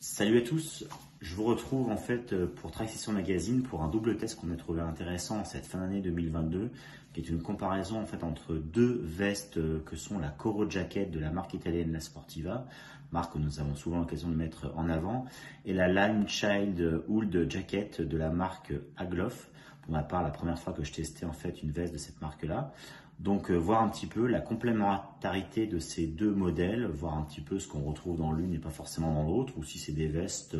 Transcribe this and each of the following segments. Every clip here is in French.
Salut à tous, je vous retrouve en fait pour Transition Magazine pour un double test qu'on a trouvé intéressant en cette fin d'année 2022, qui est une comparaison en fait entre deux vestes que sont la Coro Jacket de la marque italienne La Sportiva, marque que nous avons souvent l'occasion de mettre en avant, et la Lime Child Hood Jacket de la marque Agloff. Pour ma part, la première fois que je testais en fait une veste de cette marque-là. Donc voir un petit peu la complémentarité de ces deux modèles, voir un petit peu ce qu'on retrouve dans l'une et pas forcément dans l'autre, ou si c'est des vestes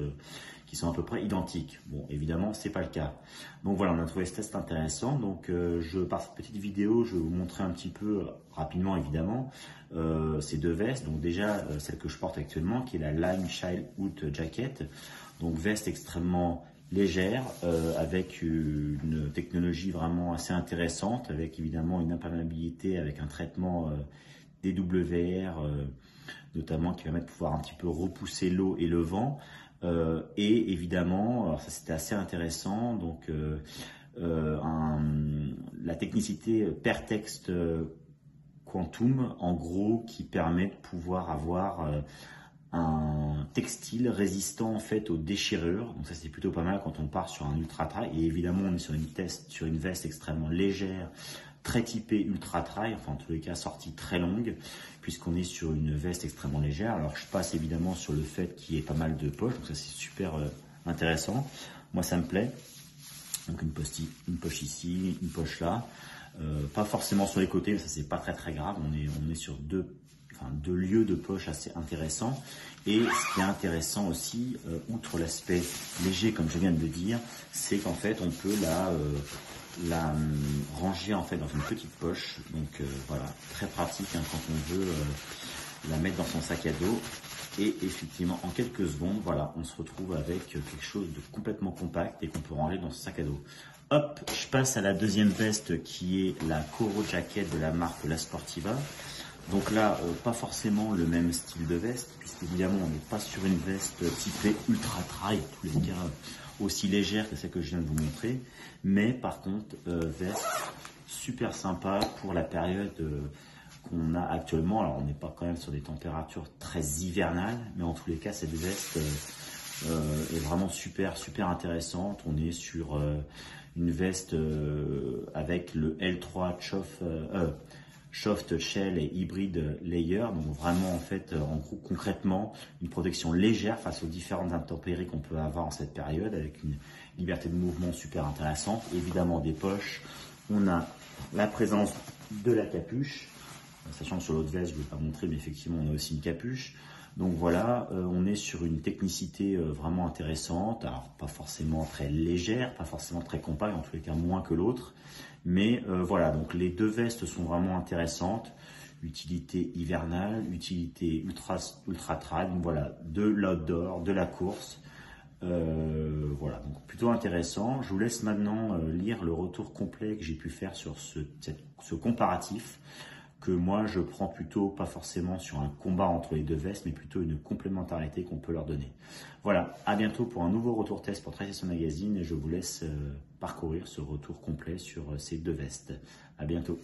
qui sont à peu près identiques. Bon, évidemment, c'est pas le cas. Donc voilà, on a trouvé ce test intéressant. Donc par cette petite vidéo, je vais vous montrer un petit peu rapidement, évidemment, ces deux vestes. Donc déjà, celle que je porte actuellement, qui est la Lime Child Hood Jacket. Donc veste extrêmement légère, avec une technologie vraiment assez intéressante, avec évidemment une imperméabilité, avec un traitement DWR, notamment qui permet de pouvoir un petit peu repousser l'eau et le vent. Et évidemment, alors ça c'était assez intéressant, donc la technicité Pertex Quantum, en gros, qui permet de pouvoir avoir un textile résistant en fait aux déchirures. Donc ça c'est plutôt pas mal quand on part sur un ultra trail. Et évidemment on est sur une veste extrêmement légère, très typée ultra trail, enfin en tous les cas sortie très longue, puisqu'on est sur une veste extrêmement légère. Alors je passe évidemment sur le fait qu'il y ait pas mal de poches, donc ça c'est super intéressant. Moi ça me plaît. Donc une poche ici, une poche là. Pas forcément sur les côtés, mais ça c'est pas très grave. On est sur deux lieux de poche assez intéressants. Et ce qui est intéressant aussi, outre l'aspect léger comme je viens de le dire, c'est qu'en fait on peut la ranger en fait dans une petite poche. Donc voilà, très pratique quand on veut la mettre dans son sac à dos. Et effectivement, en quelques secondes, voilà, on se retrouve avec quelque chose de complètement compact et qu'on peut ranger dans son sac à dos. Hop, je passe à la deuxième veste qui est la Coro Jacket de la marque La Sportiva. Donc là, pas forcément le même style de veste, puisqu'évidemment on n'est pas sur une veste typée ultra trail, en tous les cas aussi légère que celle que je viens de vous montrer, mais par contre veste super sympa pour la période qu'on a actuellement. Alors on n'est pas quand même sur des températures très hivernales, mais en tous les cas cette veste est vraiment super intéressante. On est sur une veste avec le L3 Soft Shell et Hybrid Layer, donc vraiment en fait, en gros concrètement, une protection légère face aux différentes intempéries qu'on peut avoir en cette période, avec une liberté de mouvement super intéressante. Évidemment des poches, on a la présence de la capuche, sachant que sur l'autre veste, je ne vais pas montrer, mais effectivement on a aussi une capuche. Donc voilà, on est sur une technicité vraiment intéressante, alors pas forcément très légère, pas forcément très compacte, en tous les cas moins que l'autre. Mais voilà, donc les deux vestes sont vraiment intéressantes. Utilité hivernale, utilité ultra trail, donc voilà, de l'outdoor, de la course. Voilà, donc plutôt intéressant. Je vous laisse maintenant lire le retour complet que j'ai pu faire sur ce comparatif, que moi je prends plutôt pas forcément sur un combat entre les deux vestes, mais plutôt une complémentarité qu'on peut leur donner. Voilà, à bientôt pour un nouveau retour test pour Transition Magazine, et je vous laisse parcourir ce retour complet sur ces deux vestes. À bientôt.